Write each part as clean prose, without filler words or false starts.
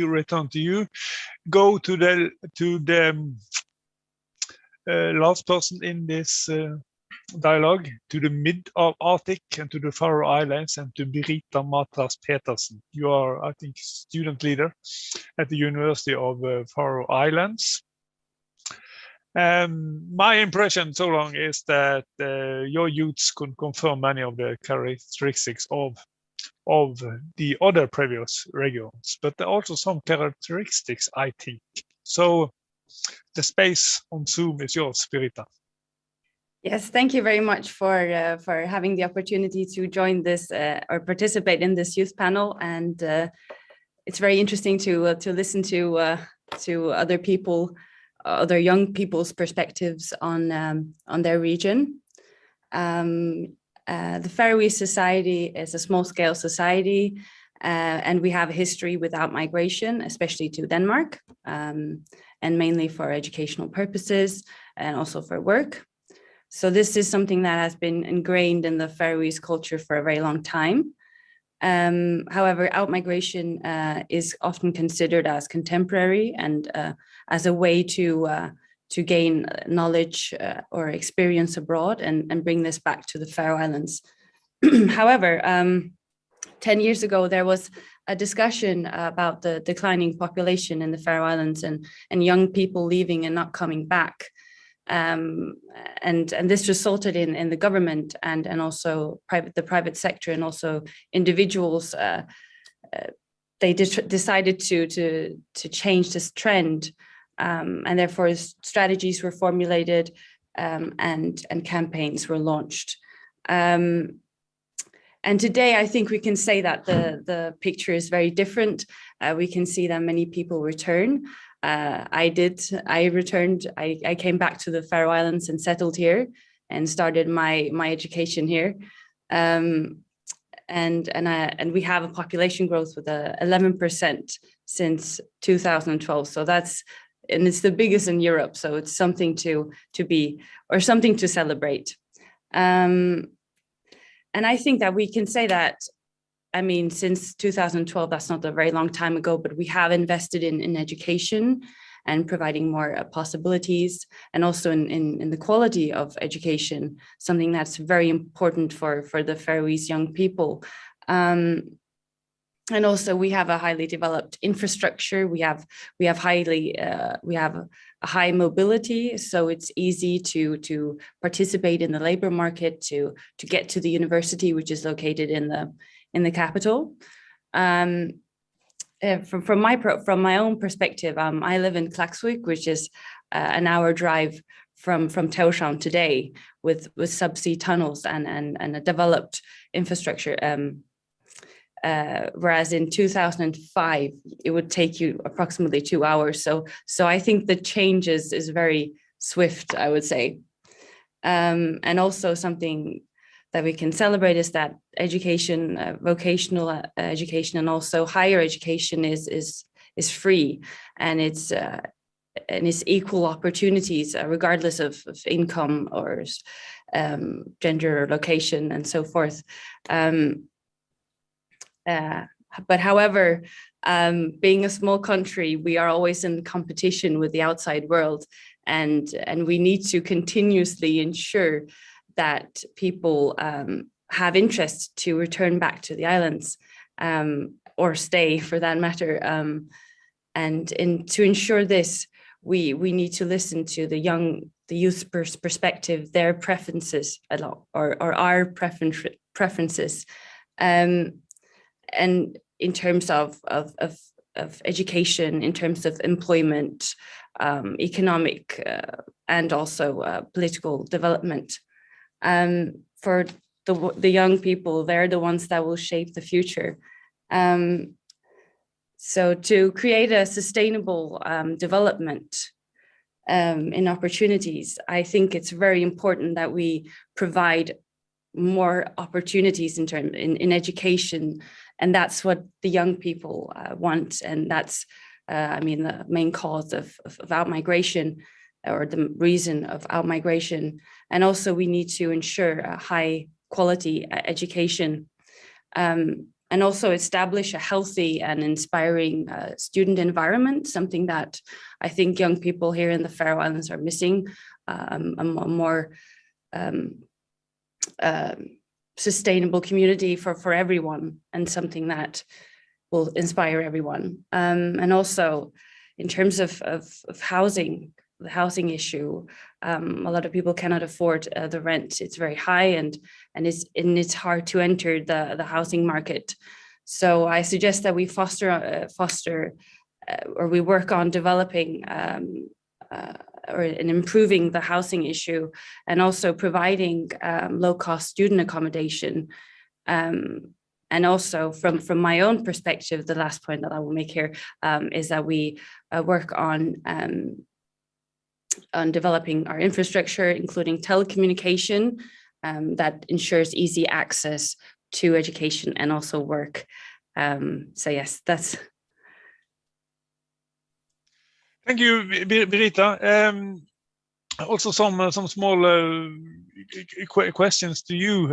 return to you. Go to the last person in this dialogue, to the mid of Arctic and to the Faroe Islands, and to Birita Matras Petersen. You are, I think, student leader at the University of Faroe Islands. My impression so long is that your youths could confirm many of the characteristics of the other previous regions, but there are also some characteristics, I think. So the space on Zoom is yours, Birita. Yes, thank you very much for having the opportunity to join this or participate in this youth panel, and it's very interesting to listen to other people, other young people's perspectives on their region. The Faroese society is a small-scale society, and we have a history without migration, especially to Denmark, and mainly for educational purposes and also for work. So this is something that has been ingrained in the Faroese culture for a very long time. However, outmigration is often considered as contemporary and as a way to gain knowledge or experience abroad and bring this back to the Faroe Islands. However, 10 years ago, there was a discussion about the declining population in the Faroe Islands and young people leaving and not coming back. And this resulted in the government and also the private sector and also individuals. They decided to change this trend, and therefore strategies were formulated and campaigns were launched. And today, I think we can say that the picture is very different. We can see that many people return. I returned. I came back to the Faroe Islands and settled here and started my education here. And we have a population growth with 11% since 2012. So it's the biggest in Europe. So it's something to celebrate. And I think that we can say that, I mean, since 2012, that's not a very long time ago, but we have invested in education and providing more possibilities, and also in the quality of education, something that's very important for the Faroese young people. And also we have a highly developed infrastructure. We have a high mobility, so it's easy to participate in the labor market, to get to the university, which is located in the capital. From my own perspective, I live in Klaksvík, which is an hour drive from Tórshavn today, with subsea tunnels and a developed infrastructure. Whereas in 2005, it would take you approximately 2 hours. So I think the change is very swift, I would say. And also something that we can celebrate is that education, vocational education, and also higher education is free, and it's equal opportunities regardless of income or gender or location and so forth. But however, being a small country, we are always in competition with the outside world, and we need to continuously ensure that people have interest to return back to the islands, or stay for that matter. And to ensure this, we need to listen to the youth perspective, their preferences a lot, or our preferences. And in terms of education, in terms of employment, economic, and also political development. For the young people, they're the ones that will shape the future. So to create a sustainable development in opportunities, I think it's very important that we provide more opportunities in education, and that's what the young people want, and that's the main cause of outmigration, or the reason of outmigration. And also we need to ensure a high quality education. and also establish a healthy and inspiring student environment, something that I think young people here in the Faroe Islands are missing, a more sustainable community for everyone, and something that will inspire everyone. And also in terms of housing, the housing issue, a lot of people cannot afford the rent. It's very high, and it's hard to enter the housing market. So I suggest that we or we work on developing or in improving the housing issue, and also providing low-cost student accommodation. And also from my own perspective, the last point that I will make here is that we work on developing our infrastructure, including telecommunication, that ensures easy access to education and also work. So yes, that's. Thank you, Birita. Also, some small questions to you.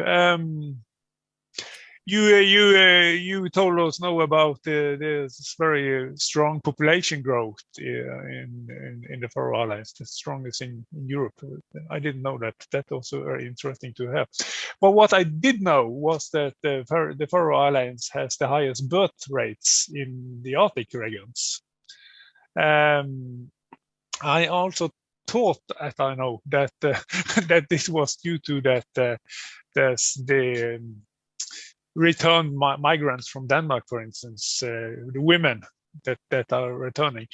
You told us now about this very strong population growth in the Faroe Islands, the strongest in Europe. I didn't know that. That's also very interesting to have. But what I did know was that the Faroe Islands has the highest birth rates in the Arctic regions. I also thought, as I know, that that this was due to that the returned migrants from Denmark, for instance, the women that are returning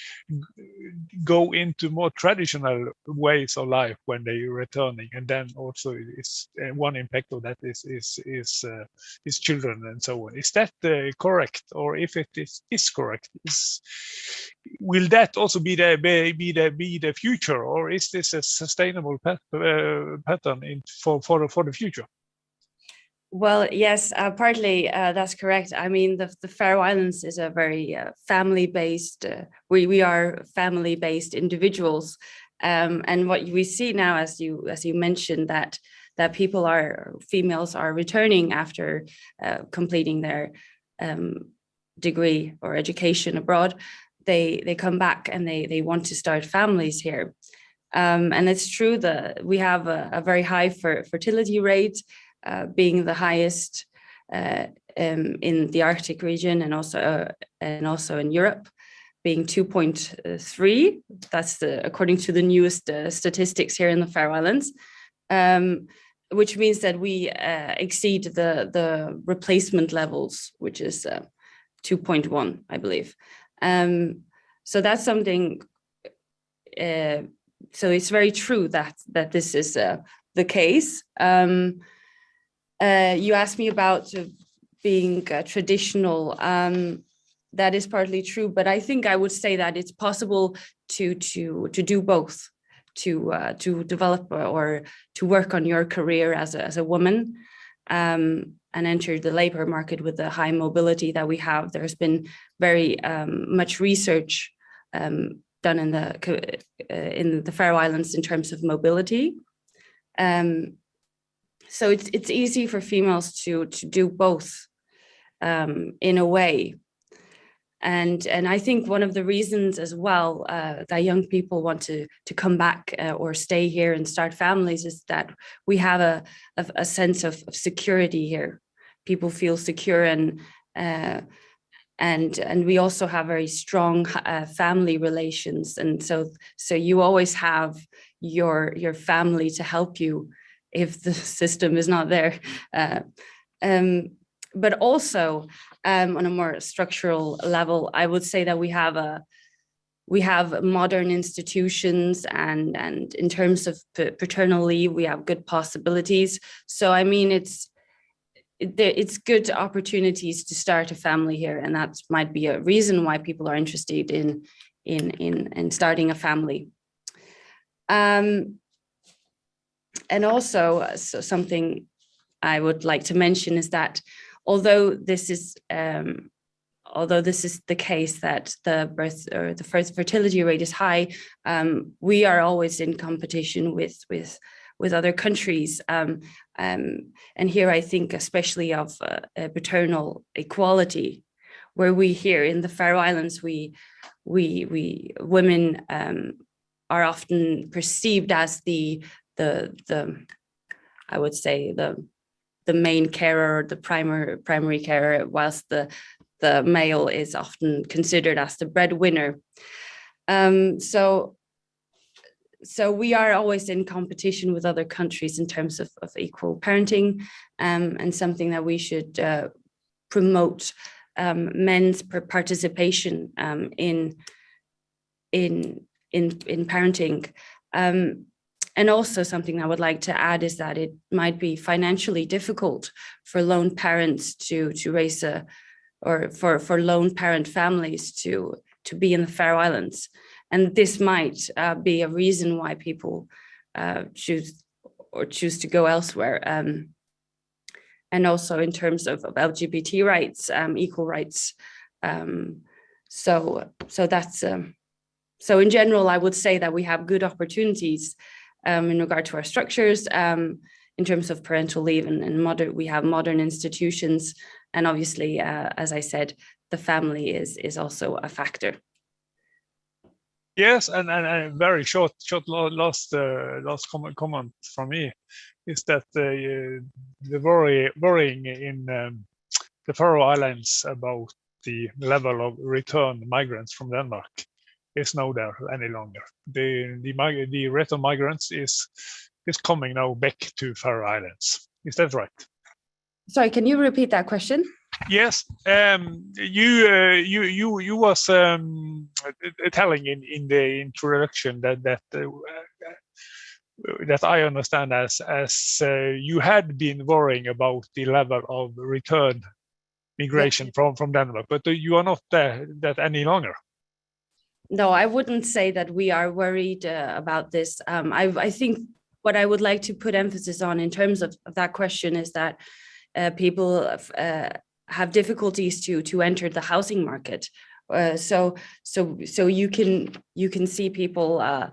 go into more traditional ways of life when they're returning, and then also is one impact of that is children and so on. Is that correct? Or if it is correct, will that also be the future, or is this a sustainable pattern for the future? Well, yes, partly that's correct. I mean, the Faroe Islands is a very family-based. We are family-based individuals, and what we see now, as you mentioned, that females are returning after completing their degree or education abroad. They come back and they want to start families here, and it's true that we have a very high fertility rate. Being the highest in the Arctic region, and also in Europe, being 2.3. That's according to the newest statistics here in the Faroe Islands, which means that we exceed the replacement levels, which is 2.1, I believe. So that's something. So it's very true that this is the case. You asked me about being traditional. That is partly true, but I think I would say that it's possible to do both, to develop or to work on your career as a woman, and enter the labor market with the high mobility that we have. There's been very much research done in the Faroe Islands in terms of mobility. So it's easy for females to do both in a way. And I think one of the reasons as well that young people want to come back or stay here and start families is that we have a sense of security here. People feel secure, and we also have very strong family relations. And so you always have your family to help you if the system is not there. But also on a more structural level, I would say that we have modern institutions, and in terms of paternal leave, we have good possibilities. So I mean, it's good opportunities to start a family here, and that might be a reason why people are interested in starting a family. And also, something I would like to mention is that although this is the case that the birth or the first fertility rate is high, we are always in competition with other countries. And here I think especially of paternal equality, where we here in the Faroe Islands, we women are often perceived as the I would say the main carer, the primary carer, whilst the male is often considered as the breadwinner. So we are always in competition with other countries in terms of equal parenting, and something that we should promote men's participation in parenting. And also something I would like to add is that it might be financially difficult for lone parents to raise or for lone parent families to be in the Faroe Islands. And this might be a reason why people choose to go elsewhere. And also in terms of LGBT rights, equal rights. So that's so in general, I would say that we have good opportunities in regard to our structures, in terms of parental leave, and we have modern institutions, and obviously, as I said, the family is also a factor. Yes, and very short last comment from me is that the worrying in the Faroe Islands about the level of return migrants from Denmark is not there any longer. The return migrants is coming now back to Faroe Islands. Is that right? Sorry, can you repeat that question? Yes, you was telling in the introduction that I understand as you had been worrying about the level of return migration from Denmark, but you are not that any longer. No, I wouldn't say that we are worried about this. I think what I would like to put emphasis on in terms of that question is that people have difficulties to enter the housing market. So you can see people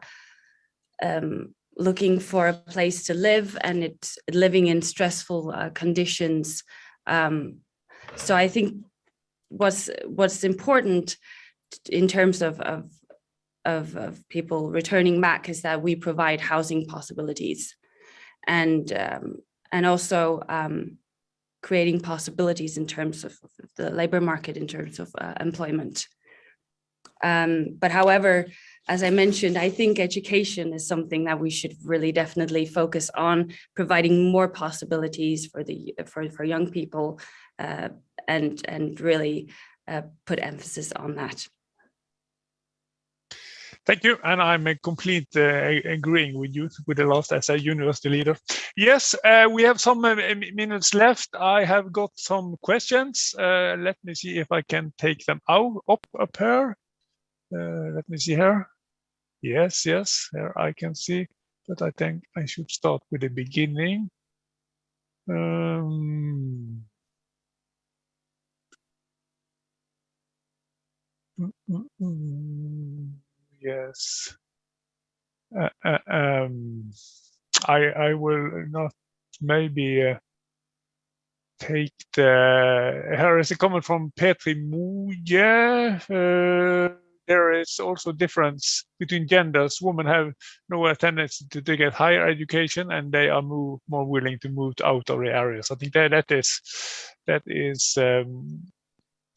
looking for a place to live, and it's living in stressful conditions. So I think what's important in terms of people returning back is that we provide housing possibilities, and also creating possibilities in terms of the labor market, in terms of employment. But however, as I mentioned, I think education is something that we should really definitely focus on, providing more possibilities for young people, and really put emphasis on that. Thank you, and I'm complete agreeing with you with the last as a university leader. Yes, we have some minutes left. I have got some questions. Let me see if I can take them up here. Let me see here. Yes, here I can see, but I think I should start with the beginning. Yes. I will not maybe take here is a comment from Petri Muye. There is also difference between genders. Women have no tendency to get higher education, and they are more willing to move out of the areas. I think that is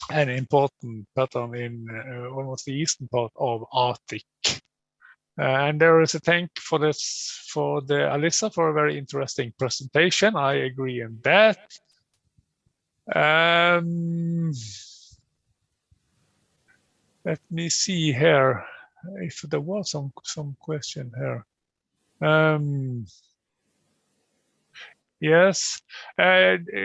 an important pattern in almost the eastern part of Arctic. And there is a thank for the Alyssa for a very interesting presentation. I agree on that. Let me see here if there was some question here. Yes.